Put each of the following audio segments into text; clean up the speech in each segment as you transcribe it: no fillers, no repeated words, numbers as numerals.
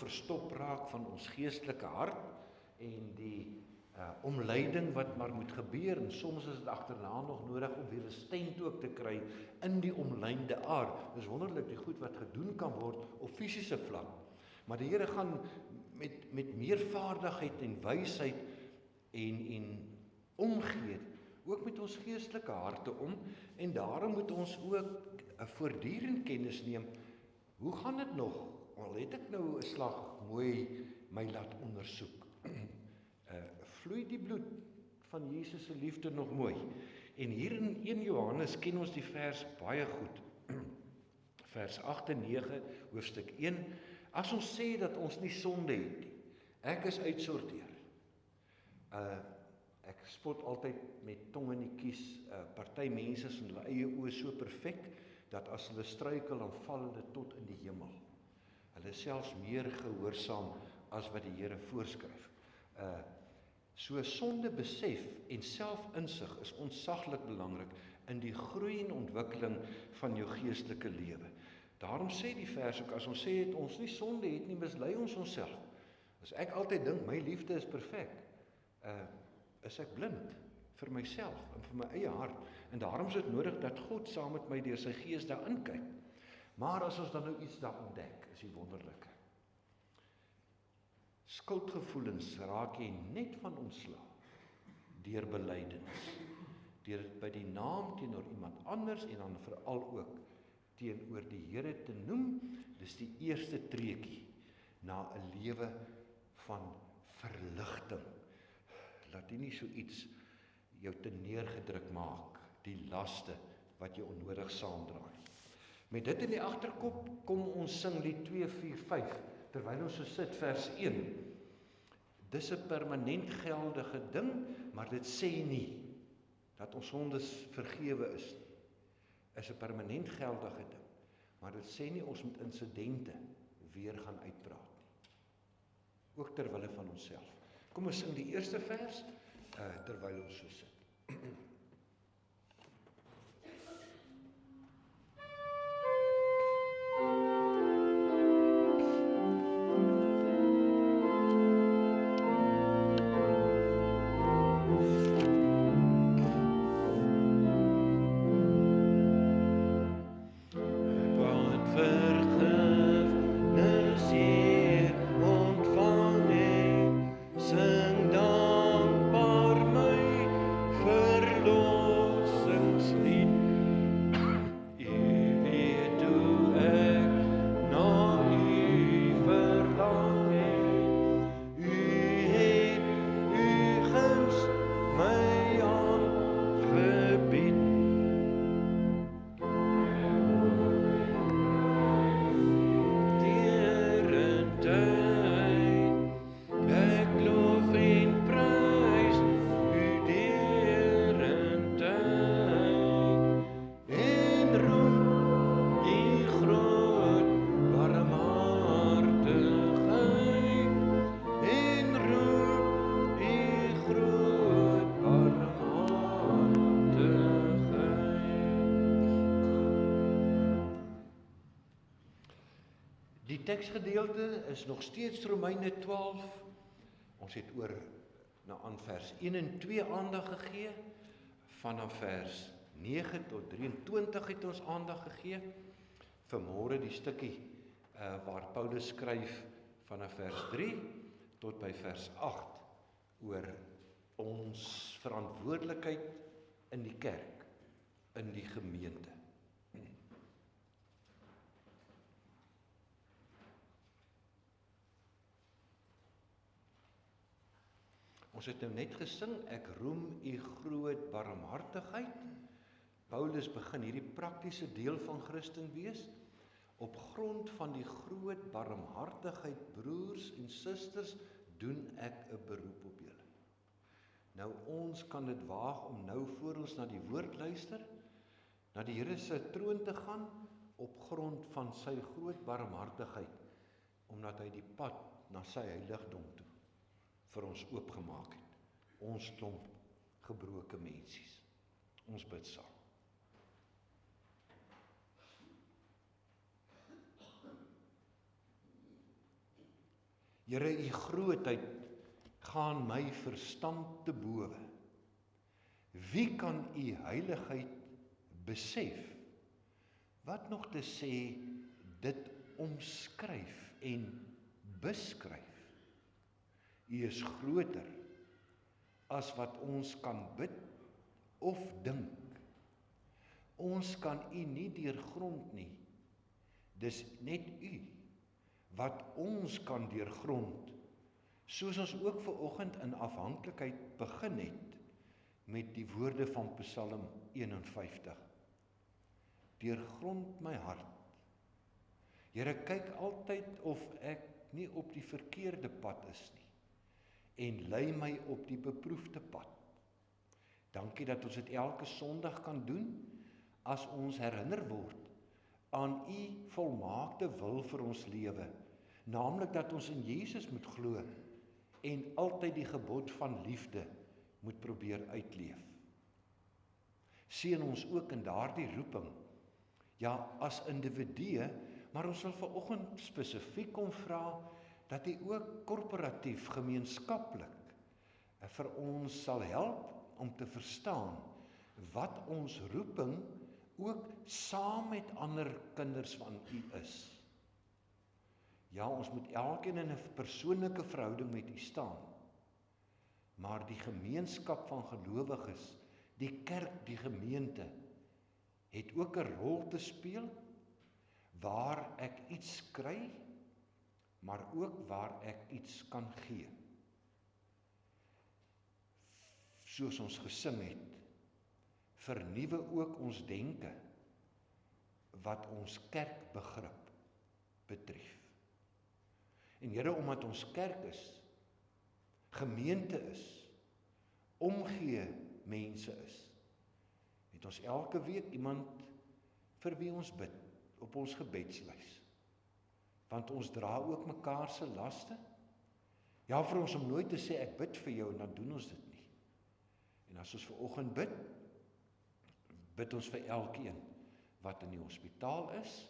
verstop raak van ons geestelike hart en die omleiding wat maar moet gebeur, en soms is dit agterna nog nodig om weer 'n stent ook te kry in die omlynde aard. Dis wonderlik die goed wat gedoen kan word op fisiese vlak. Maar die Here gaan met meer vaardigheid en wysheid en omgee, ook met ons geestelike harte om, en daarom moet ons ook voortdurend kennis neem. Hoe gaan dit nog? Al het ek nou 'n slag mooi my laat ondersoek. Vloei die bloed van Jesus se liefde nog mooi? En hier in 1 Johannes ken ons die vers baie goed. Vers 8 en 9, hoofstuk 1. As ons sê dat ons nie sonde het nie, ek is uitsorteer. Ek spot altyd met tong in die kies, party mense is in hulle eie oë so perfek, dat as hulle struikel, dan val hulle tot in die hemel. Hulle is selfs meer gehoorsaam as wat die Here voorskryf. So sonde besef en selfinsig is ontsaglik belangrik in die groei en ontwikkeling van jou geestelike lewe. Daarom sê die vers ook, as ons sê dat ons nie sonde het nie, mislei ons onsself. As ek altyd dink, my liefde is perfek, is ek blind vir myself en vir my eie hart. En daarom is dit nodig dat God saam met my deur sy gees daarin kyk. Maar as ons dan nou iets daar ontdek, is die wonderlike. Skuldgevoelens raak jy net van ontslae deur belydenis, deur dit by die naam teenoor iemand anders en dan veral ook teenoor die Here te noem. Dis die eerste treukie na 'n lewe van verligting. Laat jy nie so iets jou te neergedruk maak, die laste wat jy onnodig saamdraai. Met dit in die agterkop kom ons sing lied 245, terwyl ons so sit, vers 1. Dis 'n permanent geldige ding, maar dit sê nie dat ons sondes vergewe is nie. Is 'n permanent geldige ding, maar dit sê nie ons moet insidente weer gaan uitpraat nie. Ook terwille van onsself. Kom ons sing die eerste vers, terwyl ons so sit. Die teksgedeelte is nog steeds Romeine 12. Ons het aan vers 1 en 2 aandag gegee. Vanaf vers 9 tot 23 het ons aandag gegee. Vanmôre die stukkie waar Paulus skryf vanaf vers 3 tot by vers 8 oor ons verantwoordelikheid in die kerk, in die gemeente. Ons het nou net gesing, ek roem u groot barmhartigheid. Paulus begin hierdie praktiese deel van Christen wees. Op grond van die groot barmhartigheid, broers en susters, doen ek 'n beroep op julle. Nou ons kan dit waag om nou voor ons na die woord luister, na die Here se troon te gaan, op grond van sy groot barmhartigheid, omdat hy die pad na sy heiligdom toe vir ons oopgemaak het. Ons klomp gebroke mensies. Ons bid saam. Here, u grootheid gaan my verstand te bowe. Wie kan u heiligheid besef? Wat nog te sê, dit omskryf en beskryf. U is groter as wat ons kan bid of dink. Ons kan u nie deurgrond nie. Dis net u wat ons kan deurgrond, soos ons ook vanoggend in afhanklikheid begin het met die woorde van Psalm 51. Deurgrond my hart. Here, kyk altyd of ek nie op die verkeerde pad is nie, en lei my op die beproefde pad. Dankie dat ons dit elke Sondag kan doen, as ons herinner word aan u volmaakte wil vir ons lewe, naamlik dat ons in Jesus moet glo en altyd die gebod van liefde moet probeer uitleef. Seën ons ook in daardie roeping, ja, as individue, maar ons wil vanoggend spesifiek kom vra dat hy ook korporatief, gemeenskaplik vir ons sal help om te verstaan wat ons roeping ook saam met ander kinders van u is. Ja, ons moet elkeen in 'n persoonlike verhouding met u staan, maar die gemeenskap van gelowiges, die kerk, die gemeente, het ook 'n rol te speel, waar ek iets kry, maar ook waar ek iets kan gee. Soos ons gesing het, vernuwe ook ons denke, wat ons kerkbegrip betref. En Here, omdat ons kerk is, gemeente is, omgee mense is, het ons elke week iemand vir wie ons bid, op ons gebedslys. Want ons dra ook mekaar se laste. Ja, vir ons om nooit te sê, ek bid vir jou, en dan doen ons dit nie. En as ons vanoggend bid, bid ons vir elkeen wat in die hospitaal is,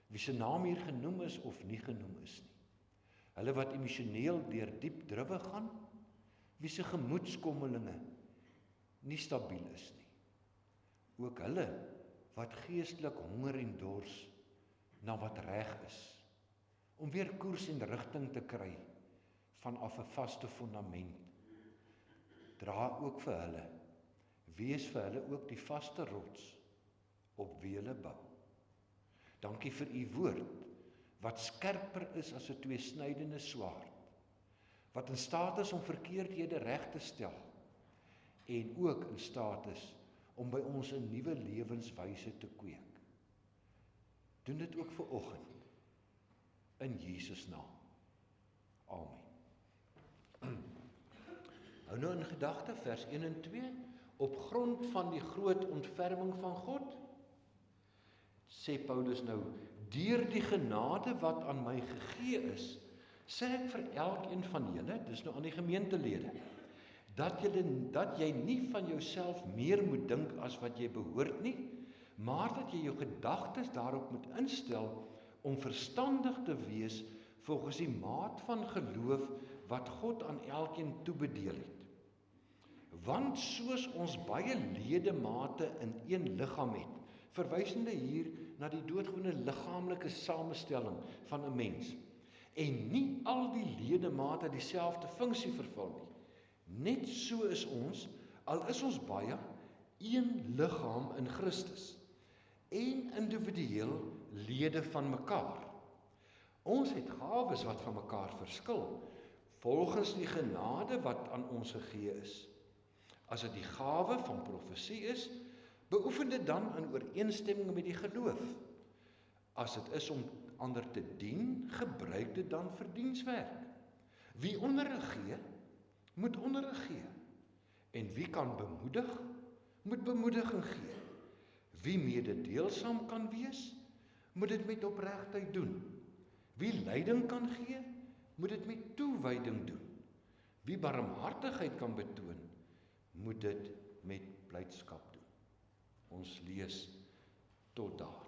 wie se naam hier genoem is of nie genoem is nie. Hulle wat emosioneel deur diep druwe gaan, wie se gemoedskommelinge nie stabiel is nie. Ook hulle wat geestelik honger en dors na wat reg is, om weer koers en rigting te kry vanaf 'n vaste fundament. Dra ook vir hulle, wees vir hulle ook die vaste rots op wie hulle bou. Dankie vir u woord, wat skerper is as 'n tweesnydende swaard, wat in staat is om verkeerdhede reg te stel, en ook in staat is om by ons 'n nuwe lewenswyse te kweek. Doen dit ook vanoggend, in Jesus naam. Amen. Hou nou in gedagte vers 1 en 2, op grond van die groot ontferming van God, sê Paulus nou, deur die genade wat aan my gegee is, sê ek vir elkeen van julle, dis nou aan die gemeentelede, dat jy nie van jouself meer moet dink as wat jy behoort nie, maar dat jy jou gedagtes daarop moet instel om verstandig te wees volgens die maat van geloof wat God aan elkeen toebedeel het. Want soos ons baie ledemate in een liggaam het, verwysende hier na die doodgewone liggaamlike samestelling van 'n mens, en nie al die ledemate dieselfde funksie vervul nie. Net so is ons, al is ons baie, een liggaam in Christus, en individueel lede van mekaar. Ons het gawes wat van mekaar verskil, volgens die genade wat aan ons gegee is. As dit die gawe van profesie is, beoefen dit dan in ooreenstemming met die geloof. As dit is om ander te dien, gebruik dit dan vir dienswerk. Wie onderrig gee, moet onderrig gee. En wie kan bemoedig, moet bemoediging gee. Wie mededeelsaam kan wees, moet dit met opregtheid doen. Wie leiding kan gee, moet dit met toewyding doen. Wie barmhartigheid kan betoon, moet dit met blydskap doen. Ons lees tot daar.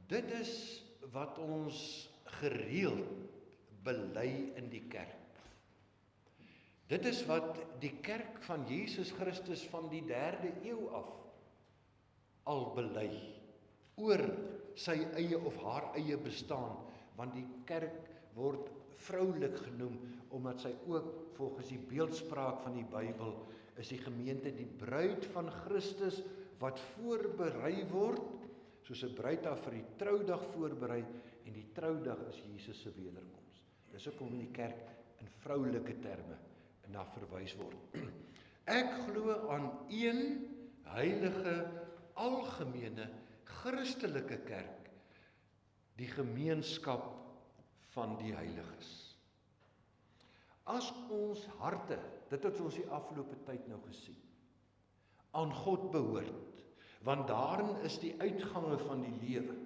Dit is wat ons gereeld bely in die kerk. Dit is wat die kerk van Jesus Christus van die 3de eeu af al bely, oor sy eie of haar eie bestaan, want die kerk word vroulik genoem, omdat sy ook volgens die beeldspraak van die Bybel, is die gemeente die bruid van Christus, wat voorberei word, soos 'n bruid haar vir die troudag voorberei, en die troudag is Jesus se wederkoms. Dis hoekom in die kerk in vroulike terme na verwys word. Ek glo aan een heilige, algemene, Christelike kerk, die gemeenskap van die heiliges. As ons harte, dit het ons die afgelope tyd nou gesien, aan God behoort, want daarin is die uitgange van die lewe,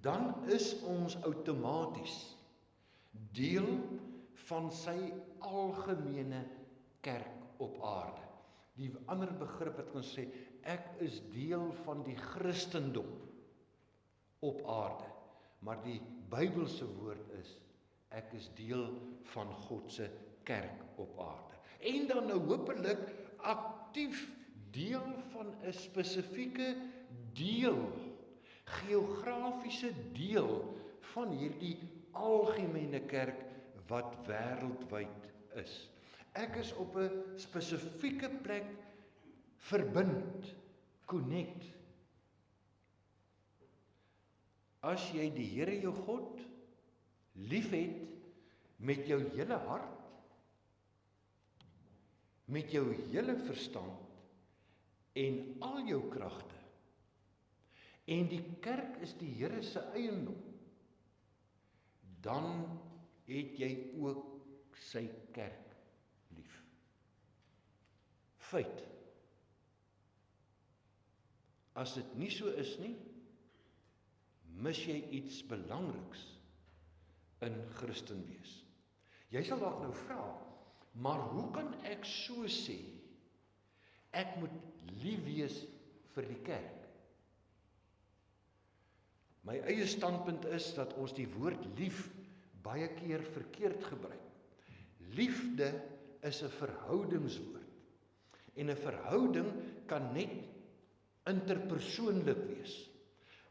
dan is ons outomaties deel van sy algemene kerk op aarde. Die ander begrip wat ons sê, ek is deel van die Christendom op aarde, maar die Bybelse woord is, ek is deel van God se kerk op aarde. En dan nou hopelik aktief deel van 'n spesifieke deel, geografiese deel van hierdie algemene kerk wat wêreldwyd is. Ek is op 'n spesifieke plek verbind, connect. As jy die Here jou God liefhet met jou hele hart, met jou hele verstand en al jou kragte, en die kerk is die Here se eiendom, dan het jy ook sy kerk lief. Feit. As dit nie so is nie, mis jy iets belangriks in Christen wees. Jy sal dalk nou vra, maar hoe kan ek so sê, ek moet lief wees vir die kerk? My eie standpunt is dat ons die woord lief baie keer verkeerd gebruik. Liefde is 'n verhoudingswoord. En 'n verhouding kan net interpersoonlik wees.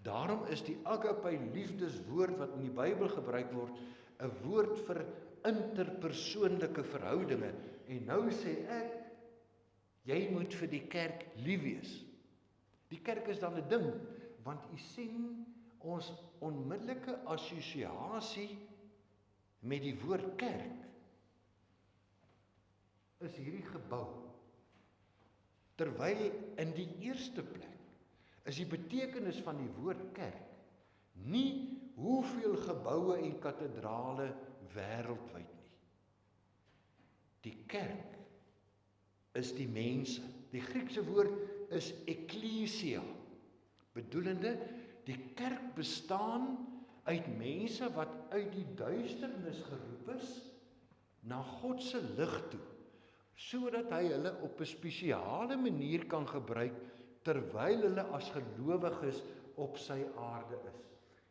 Daarom is die agape liefdeswoord wat in die Bybel gebruik word, 'n woord vir interpersoonlike verhoudinge. En nou sê ek, jy moet vir die kerk lief wees. Die kerk is dan 'n ding, want u sien ons onmiddellike assosiasie met die woord kerk is hierdie gebou. Terwyl in die eerste plek is die betekenis van die woord kerk nie hoeveel geboue en kathedrale wêreldwyd nie. Die kerk is die mense. Die Griekse woord is ekklesia, bedoelende die kerk bestaan uit mense wat uit die duisternis geroep is na God se lig toe, sodat hy hulle op 'n spesiale manier kan gebruik terwyl hulle as gelowiges op sy aarde is.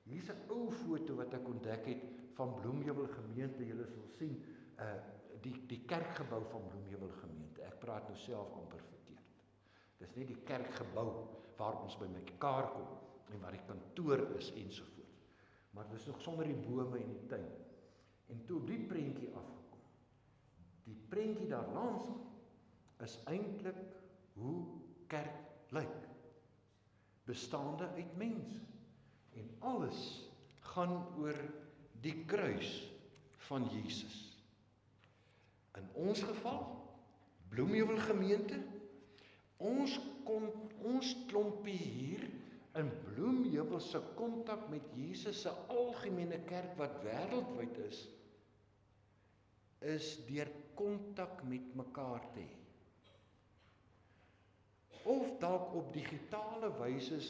Hier's 'n ou foto wat ek ontdek het van Bloemheuwel gemeente. Julle sal sien die kerkgebou van Bloemheuwel gemeente. Ek praat nou self amper verkeerd. Dis nie die kerkgebou waar ons by mekaar kom en waar die kantoor is ensovoorts. Maar dis nog sonder die bome en die tuin. En toe op die prentjie afgekom. Die prentjie daar langs is eintlik hoe kerk lyk. Bestaande uit mense. En alles gaan oor die kruis van Jesus. In ons geval, Bloemheuwel gemeente, ons klompie hier in Bloemheuwel se kontak met Jesus se algemene kerk wat wêreldwyd is deur kontak met mekaar te hê. Of dalk op digitale wyse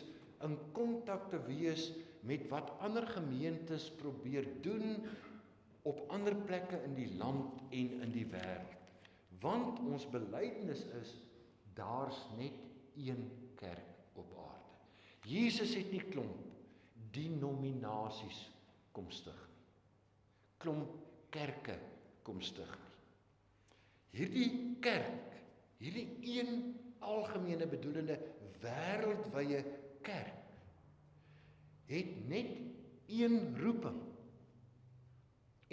in kontak te wees met wat ander gemeentes probeer doen op ander plekke in die land en in die wêreld. Want ons belydenis is, daar's net een kerk op aarde. Jesus het nie klomp, denominasies kom stig nie. Klomp kerke kom stig nie. Hierdie kerk, hierdie een algemene bedoelende wêreldwye kerk, het net een roeping.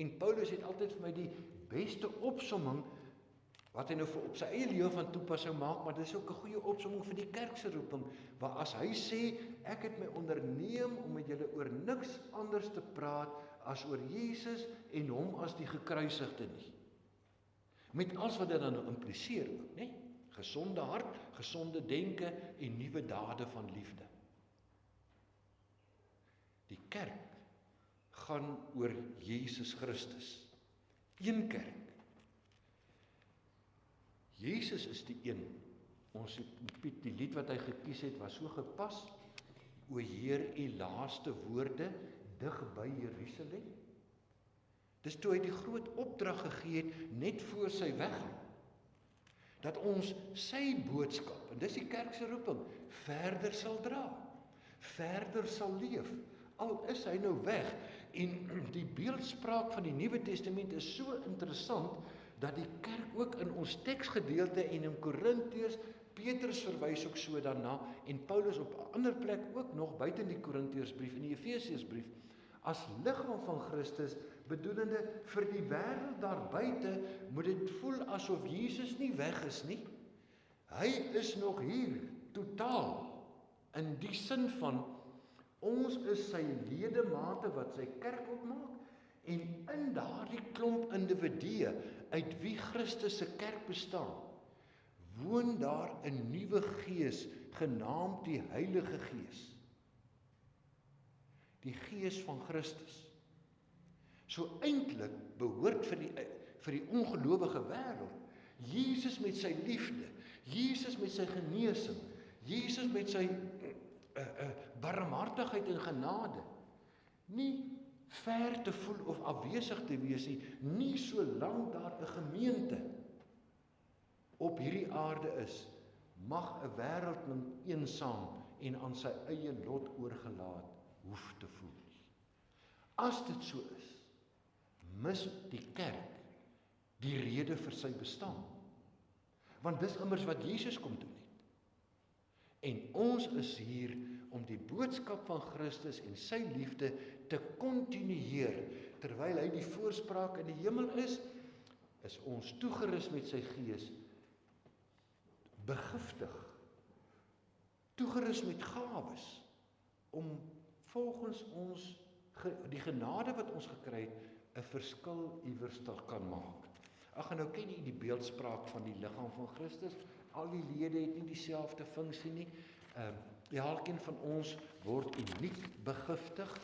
En Paulus het altyd vir my die beste opsomming, wat hy nou vir op sy eie lewe van toepassing maak, maar dit is ook 'n goeie opsomming vir die kerk se roeping, waar as hy sê, ek het my onderneem om met julle oor niks anders te praat as oor Jesus en hom as die gekruisigde nie. Met alles wat dit dan impliseer ook, né? Gesonde hart, gesonde denke en nuwe dade van liefde. Die kerk gaan oor Jesus Christus. Een kerk. Jesus is die een. Ons Piet, die lied wat hy gekies het, was so gepas. O Heer, u laaste woorde dig by Jerusalem. Dis toe hy die groot opdrag gegee het, net voor sy weggaan, dat ons sy boodskap, en dis die kerk se roeping, verder sal dra, verder sal leef, al is hy nou weg. En die beeldspraak van die Nuwe Testament is so interessant, dat die kerk ook in ons teksgedeelte en in Korintiërs, Petrus verwys ook so daarna, en Paulus op 'n ander plek ook nog, buiten die Korintiërsbrief en die Efesiërsbrief, as liggaam van Christus, bedoelende vir die wêreld daar buite, moet dit voel asof Jesus nie weg is nie. Hy is nog hier, totaal, in die sin van, ons is sy ledemate wat sy kerk opmaak, en in daardie klomp individue, uit wie Christus se kerk bestaan, woon daar 'n nuwe gees, genaamd die Heilige Gees. Die Gees van Christus. So eintlik behoort vir die ongelowige wêreld, Jesus met sy liefde, Jesus met sy genesing, Jesus met sy barmhartigheid en genade, nie ver te voel of afwesig te wees nie, solank daar 'n gemeente op hierdie aarde is, mag 'n wêreldling eensaam en aan sy eie lot oorgelaat hoef te voel nie. As dit so is, mis die kerk die rede vir sy bestaan. Want dis immers wat Jesus kom doen het. En ons is hier om die boodskap van Christus en sy liefde te kontinueer, terwyl hy die voorspraak in die hemel is ons toegerus met sy gees, begiftig, toegerus met gawes, om volgens ons, die genade wat ons gekry het, 'n verskil iewers te kan maak. Ag, en nou ken jy die beeldspraak van die liggaam van Christus, al die lede het nie dieselfde funksie nie, elkeen van ons word uniek begiftig,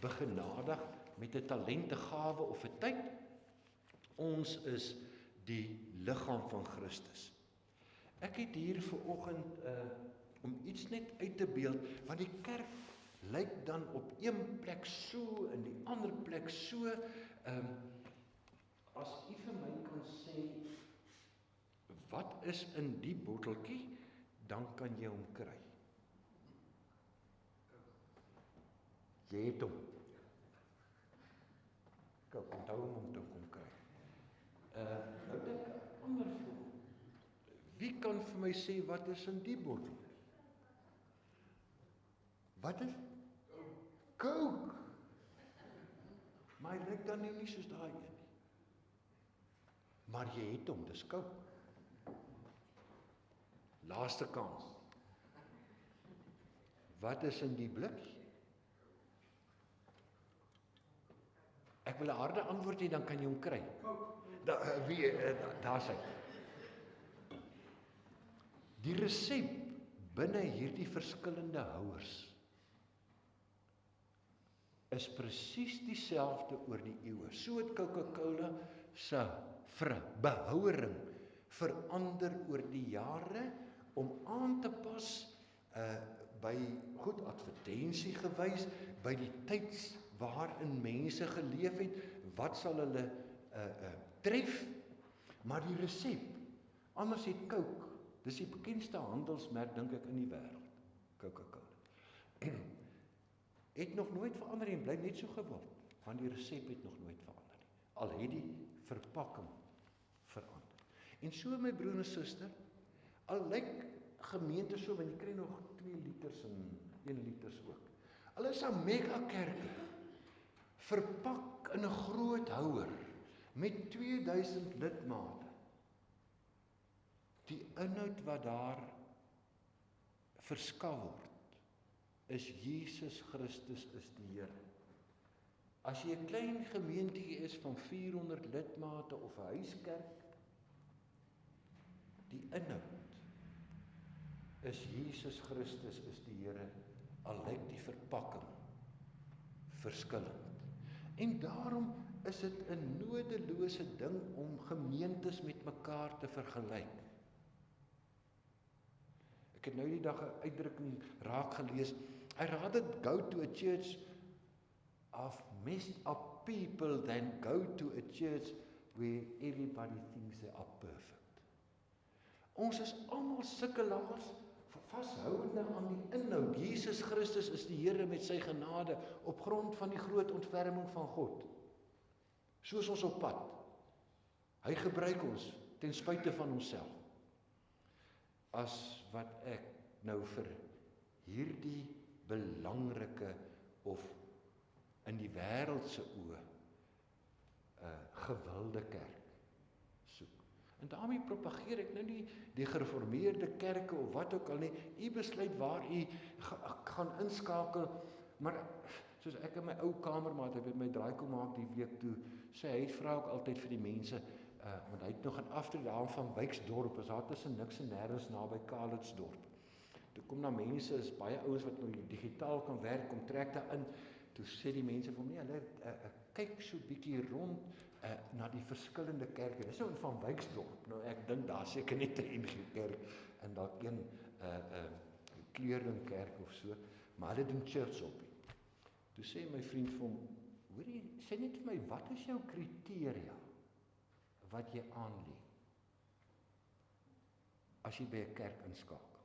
begenadig met 'n talent, 'n gawe of 'n tyd. Ons is die liggaam van Christus. Ek het hier vanoggend om iets net uit te beeld, want die kerk lyk dan op een plek so, en die ander plek so. As u vir my kan sê, wat is in die botteltjie, dan kan jy hom kry. Jy het hom. Kyk, onthou hom te kom kry. Nou dink ek, ander vroeg. Wie kan vir my sê, wat is in die bottel? Wat is? Coke. Maar hy lyk dan nie soos daai een nie. Maar jy het hom, dis Coke. Laaste kans. Wat is in die blikkie? Ek wil 'n harde antwoord hê, dan kan jy hom kry. Daar's hy. Die resep binne hierdie verskillende houers is presies dieselfde oor die eeue. So het Coca-Cola se behouering verander oor die jare om aan te pas by goed advertensie gewys, by die tyds waarin mense geleef het, wat sal hulle tref, maar die resep, anders het Coke, dis die bekendste handelsmerk, dink ek, in die wêreld, Coca-Cola. het nog nooit verander en bly net so gewild, want die resep het nog nooit verander nie. Al het die verpakking verander. En so my broer en suster, al lyk gemeente so, want jy kry nog 2 liters en 1 liters ook. Al is 'n mega kerke, verpak in 'n groot houer, met 2000 lidmate. Die inhoud wat daar verskaf word, is Jesus Christus is die Here. As jy 'n klein gemeentetjie is van 400 lidmate of 'n huiskerk, die inhoud is Jesus Christus is die Here, al lyk die verpakking verskillend. En daarom is dit 'n nodelose ding om gemeentes met mekaar te vergelyk. Ek het nou die dag 'n uitdrukking raak gelees, I rather go to a church of messed up people than go to a church where everybody thinks they are perfect. Ons is almal sukkelaars, vashouende aan die inhoud. Jesus Christus is die Here met sy genade op grond van die groot ontferming van God. Soos ons op pad. Hy gebruik ons ten spyte van onsself. As wat ek nou vir hierdie belangrike of in die wêreld se oë gewilde kerk soek. En daarmee propageer ek nou nie die gereformeerde kerke of wat ook al nie. U besluit waar u gaan inskakel, maar soos ek in my ou kamermaat, hy het my draai kom maak die week toe, sê hy vra ook altyd vir die mense, want hy het nog 'n aftrede daar van Wyksdorp, is daar tussen niks en nêrens naby Kalitsdorp. Toe kom daar mense, is baie ouens wat nou digitaal kan werk, kom trek daar in. Toe sê die mense vir my, hulle kyk so bietjie rond na die verskillende kerke. Dis nou van Wyksdorp. Nou ek dink daar seker net 'n NG Kerk en dalk een Kleurling-kerk of so, maar hulle doen church op. Toe sê my vriend vir hom, hoorie, sê net vir my, wat is jou kriteria wat jy aanlê as jy by 'n kerk inskakel?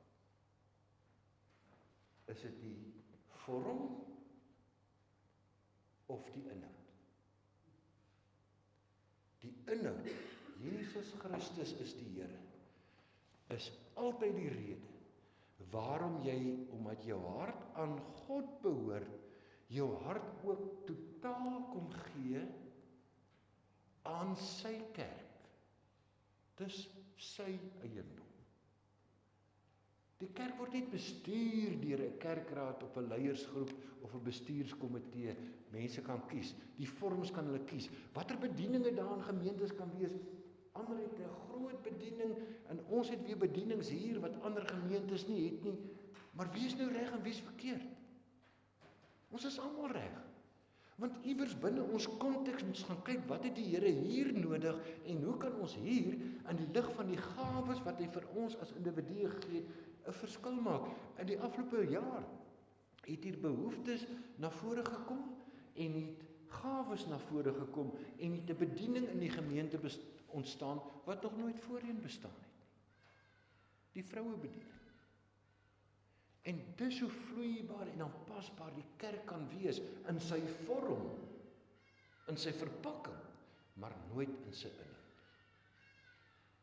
Is dit die vorm of die inhoud? Die inhoud, Jesus Christus is die Here, is altyd die rede waarom jy, omdat jou hart aan God behoort, jou hart ook totaal kom gee aan sy kerk. Dis sy eiendom. Die kerk word nie bestuur deur 'n kerkraad op 'n leiersgroep of 'n bestuurskomitee. Mense kan kies. Die vorms kan hulle kies. Watter bedieninge daar in gemeentes kan wees. Ander het 'n groot bediening en ons het weer bedienings hier wat ander gemeentes nie het nie. Maar wie is nou reg en wie is verkeerd? Ons is almal reg. Want iewers binne ons konteks moet ons gaan kyk, wat het die Here hier nodig en hoe kan ons hier in die lig van die gawes wat hy vir ons as individue gegee het, 'n verskil maak. In die afgelope jaar het hier behoeftes na vore gekom en het gawes na vore gekom en het 'n bediening in die gemeente ontstaan wat nog nooit voorheen bestaan het nie. Die vrouebediening. En dis hoe vloeibaar en aanpasbaar die kerk kan wees in sy vorm, in sy verpakking, maar nooit in sy inhoud.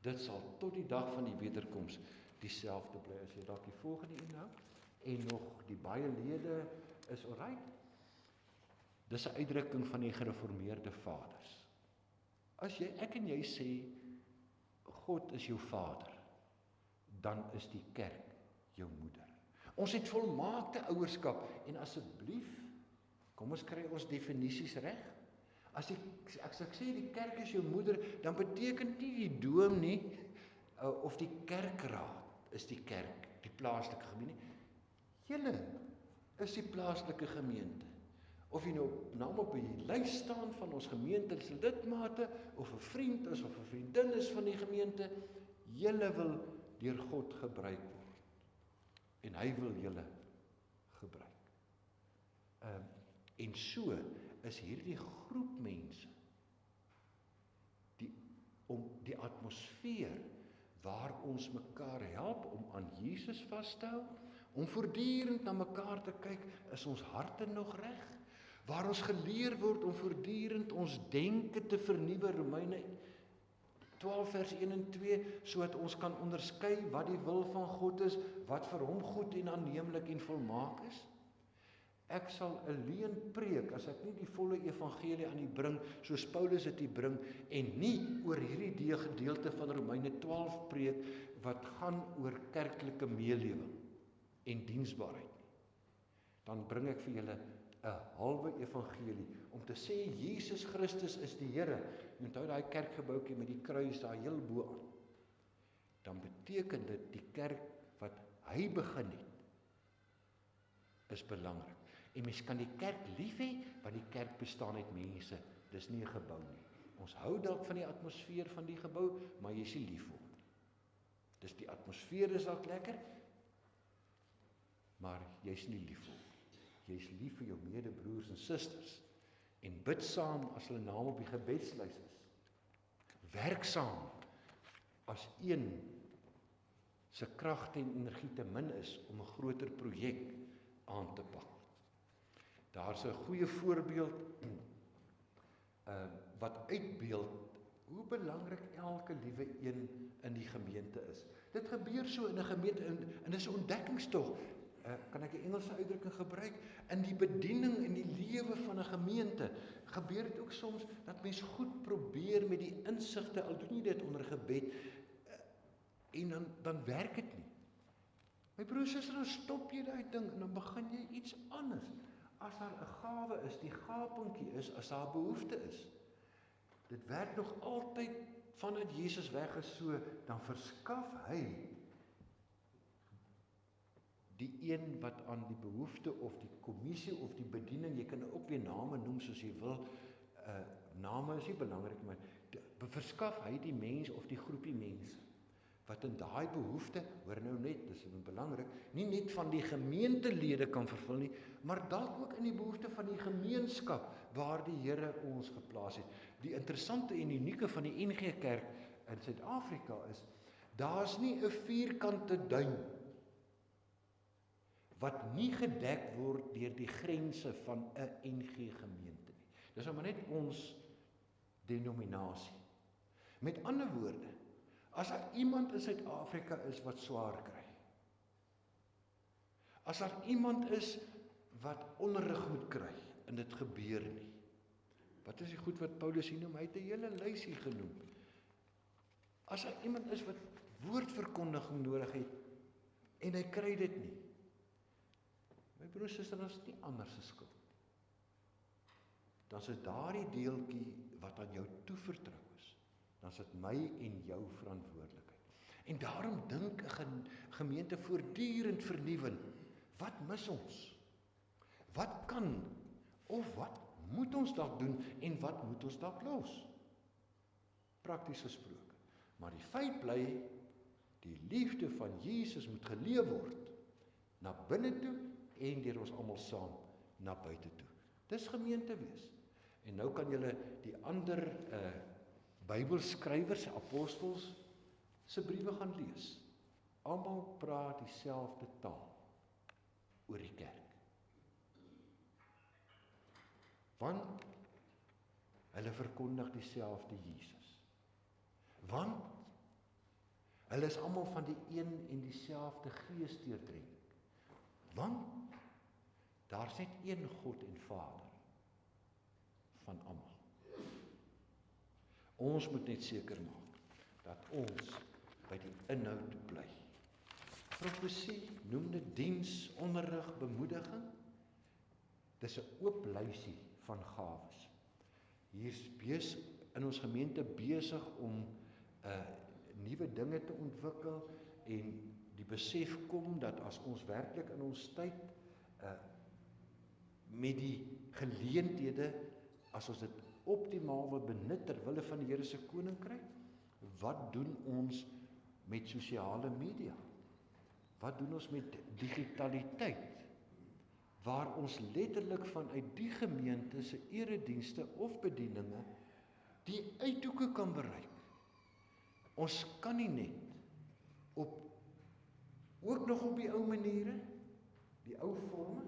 Dit sal tot die dag van die wederkoms dieselfde bly. As jy dalk die volgende inhou en nog die baie lede is alright. Dis 'n uitdrukking van die gereformeerde vaders. As ek en jy sê God is jou vader, dan is die kerk jou moeder. Ons het volmaakte ouerskap en asseblief, kom ons kry ons definisies reg. As ek sê die kerk is jou moeder, dan beteken nie die doom nie, of die kerkraad is die kerk, die plaaslike gemeente. Julle is die plaaslike gemeente. Of jy nou op die lys staan van ons gemeente se lidmate, of 'n vriend is of 'n vriendin is van die gemeente, julle wil deur God gebruik word. En hy wil julle gebruik. En so is hierdie groep mense die atmosfeer waar ons mekaar help om aan Jesus vas te hou, om voortdurend na mekaar te kyk, is ons harte nog reg? Waar ons geleer word om voortdurend ons denke te vernuwe, Romeine 12 vers 1 en 2, sodat ons kan onderskei wat die wil van God is, wat vir hom goed en aanneemlik en volmaak is. Ek sal alleen preek as ek nie die volle evangelie aan u bring, soos Paulus dit bring, en nie oor hierdie gedeelte van Romeine 12 preek, wat gaan oor kerklike meelewing en diensbaarheid nie. Dan bring ek vir julle 'n halwe evangelie, om te sê Jesus Christus is die Here. En onthou daai kerkgebouetjie met die kruis daar heel bo aan. Dan beteken dit die kerk wat hy begin het, is belangrik. En mens kan die kerk lief hê, want die kerk bestaan uit mense. Dis nie 'n gebou nie. Ons hou dalk van die atmosfeer van die gebou, maar jy is nie lief vir hom nie. Dis die atmosfeer is dalk lekker, maar jy is nie lief vir hom. Jy is lief vir jou medebroers en susters, en bid saam as hulle naam op die gebedslys is. Werk saam as een se kragte en energie te min is om 'n groter projek aan te pak. Daar's 'n goeie voorbeeld wat uitbeeld hoe belangrik elke liewe een in die gemeente is. Dit gebeur so in 'n gemeente, en dis 'n ontdekkingstog. Kan ek 'n Engelse uitdrukking gebruik? In die bediening en die lewe van 'n gemeente gebeur dit ook soms dat mens goed probeer met die insigte, al doen jy dit onder gebed, en dan werk dit nie. My broer, suster, dan stop jy daai ding en dan begin jy iets anders. As daar 'n gawe is, die gapingkie is, as daar behoefte is. Dit werk nog altyd vanuit Jesus weg is so, dan verskaf hy die een wat aan die behoefte of die kommissie of die bediening, jy kan ook weer name noem soos jy wil, name is nie belangrik, maar verskaf hy die mens of die groepie mense, wat in daai behoefte, hoor nou net, dis belangrik, nie net van die gemeentelede kan vervul nie, maar dalk ook in die behoefte van die gemeenskap, waar die Here ons geplaas het. Die interessante en unieke van die NG Kerk in Suid-Afrika is, daar's nie 'n vierkante duim, wat nie gedek word deur die grense van 'n NG gemeente nie. Dis nou maar net ons denominasie. Met ander woorde, as daar iemand in Suid-Afrika is wat swaar kry, as daar iemand is wat onderrig moet kry, en dit gebeur nie, wat is die goed wat Paulus hier noem? Hy het 'n hele lysie genoem. As daar iemand is wat woordverkondiging nodig het, en hy kry dit nie, my broers en susters, dan is dit nie ander se skuld. Dan is dit daardie deeltjie wat aan jou toevertrou is. Dan is dit my en jou verantwoordelikheid. En daarom dink 'n gemeente voortdurend vernuwend. Wat mis ons? Wat kan of wat moet ons dalk doen en wat moet ons dalk los? Prakties gesproke. Maar die feit bly, die liefde van Jesus moet geleef word na binne toe en deur ons almal saam na buite toe. Dis gemeente wees. En nou kan julle die ander Bybelskrywers, apostels se briewe gaan lees. Almal praat dieselfde taal oor die kerk. Want hulle verkondig dieselfde Jesus. Want hulle is almal van die een en dieselfde Gees deurdrenk. Want daar's net een God en Vader van almal. Ons moet net seker maak dat ons by die inhoud bly. Profesie, noem dit diens, onderrig, bemoediging. Dis 'n oop lysie van gawes. Hier's in ons gemeente besig om nuwe dinge te ontwikkel, en die besef kom dat as ons werklik in ons tyd met die geleenthede, as ons dit optimaal wil benut ter wille van die Here se koninkryk, wat doen ons met sosiale media? Wat doen ons met digitaliteit? Waar ons letterlik vanuit die gemeente se eredienste of bedieninge die uithoeke kan bereik. Ons kan nie net ook nog op die ou maniere, die ou forme,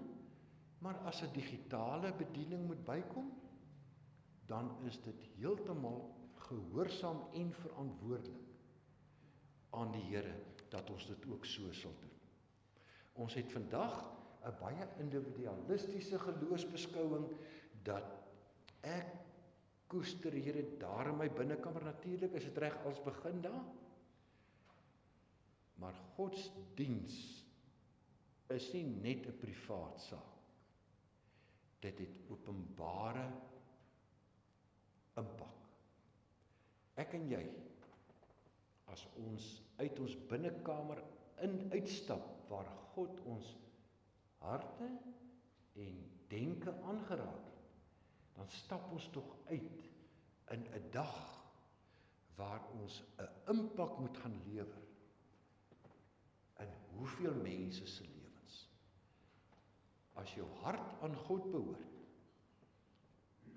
maar as 'n digitale bediening moet bykom, dan is dit heeltemal gehoorsaam en verantwoordelik aan die Here dat ons dit ook so sal doen. Ons het vandag 'n baie individualistiese geloofsbeskouing dat ek koester Here daar in my binnekamer. Natuurlik is dit reg, als begin daar. Maar godsdiens is nie net 'n privaat saak. Dit het openbare impak. Ek en jy, as ons uit ons binnekamer uitstap waar God ons harte en denke aangeraak het, dan stap ons tog uit in 'n dag waar ons 'n impak moet gaan lewer in hoeveel mense se lewens. As jou hart aan God behoort,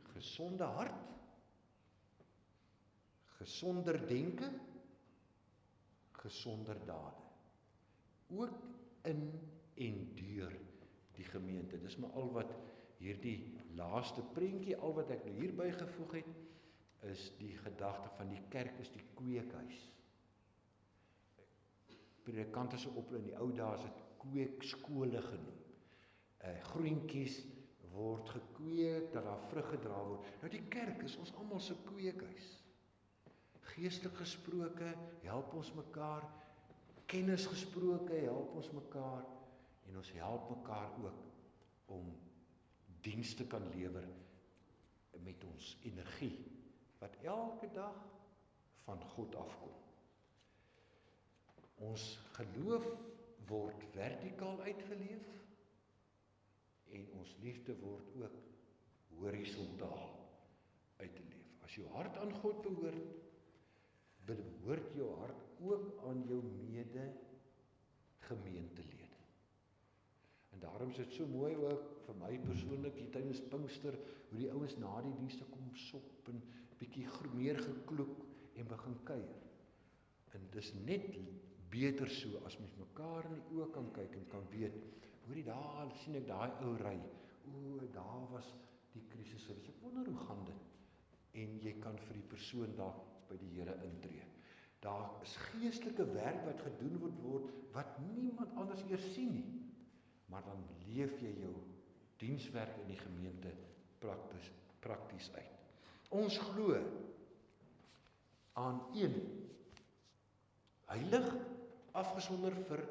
gesonde hart, gesonder denke, gesonder dade, ook in en deur die gemeente. Dis maar al wat hierdie laaste prentjie, al wat ek nou hier bygevoeg het, is die gedagte van die kerk is die kweekhuis. Predikante se op in die ou dae is dit kweekskole genoem. Groentjies word gekweek, dat daar vrug gedra word. Nou die kerk is ons almal se kweekhuis. Geestelik gesproke help ons mekaar, kennis gesproke help ons mekaar, en ons help mekaar ook om diens te kan lewer met ons energie, wat elke dag van God afkom. Ons geloof word vertikaal uitgeleef, en ons liefde word ook horisontaal uitgeleef. As jou hart aan God behoort, behoort jou hart ook aan jou mede gemeentelede. En daarom is dit so mooi ook vir my persoonlik hier tydens Pinkster, hoe die ouens na die dienste kom sop en bietjie meer gekloek en begin kuier. En dis net beter so as mens mekaar in die oë kan kyk en kan weet, hoorie, daar sien ek daai ou ry. Daar was die krisis. Ek wonder hoe gaan dit? En jy kan vir die persoon daar by die Here intree. Daar is geestelike werk wat gedoen word wat niemand anders eers sien nie. Maar dan leef jy jou dienswerk in die gemeente prakties uit. Ons glo aan een heilig, afgesonder vir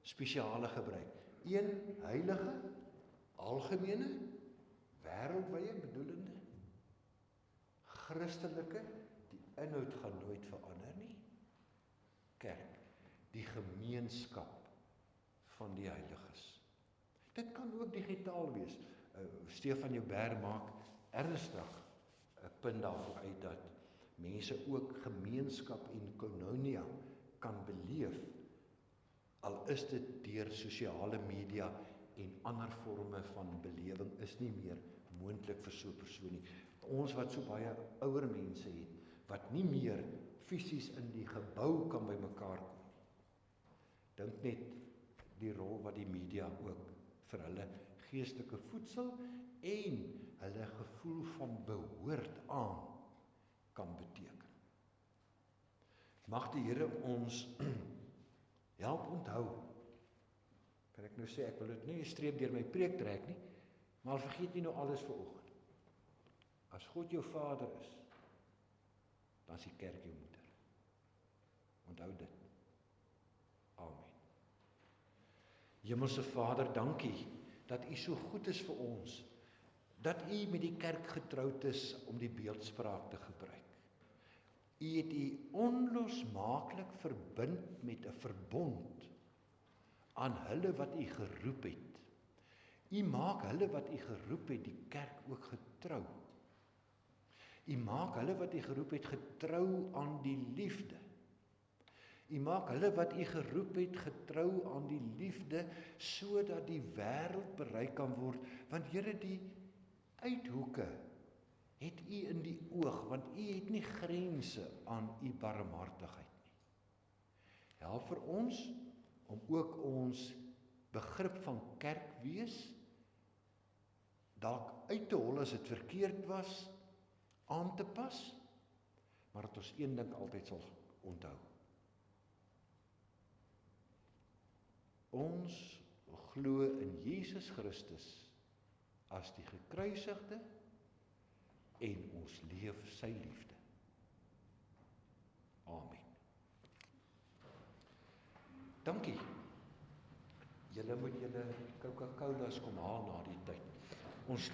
spesiale gebruik. Een heilige, algemene, wêreldwye bedoelende, Christelike, die inhoud gaan nooit verander nie, kerk, die gemeenskap van die heiliges. Dit kan ook digitaal wees. Stefan Joubert maak ernstig 'n punt daarvoor uit dat mense ook gemeenskap en koinonia kan beleef, al is dit deur sosiale media en ander forme van belewing is nie meer moontlik vir so 'n persoon nie. Ons wat so baie ouer mense het, wat nie meer fisies in die gebou kan by mekaar kom. Dink net die rol wat die media ook vir hulle geestelike voedsel en hulle gevoel van behoort aan kan beteken. Mag die Here ons help onthou. Kan ek nou sê, ek wil dit nie 'n streep deur my preek trek nie, maar vergeet nie nou alles vanoggend. As God jou Vader is, dan is die kerk jou moeder. Onthou dit. Amen. Hemelse Vader, dankie dat U so goed is vir ons, dat U met die kerk getroud is om die beeldspraak te gebruik. U het U onlosmaaklik verbind met 'n verbond aan hulle wat U geroep het. U maak hulle wat U geroep het, die kerk ook getrou. U maak hulle wat U geroep het, getrou aan die liefde. U maak hulle wat U geroep het, getrou aan die liefde, sodat die wêreld bereik kan word, want Here, die uithoeke het U in die oog, want U het nie grense aan U barmhartigheid nie. Help vir ons om ook ons begrip van kerk wees, dalk uit te hol as dit verkeerd was, aan te pas, maar dat ons een ding altyd sal onthou. Ons glo in Jesus Christus as die gekruisigde en ons leef sy liefde. Amen. Dankie. Julle moet julle Coca-Cola's kom haal na die tyd. Ons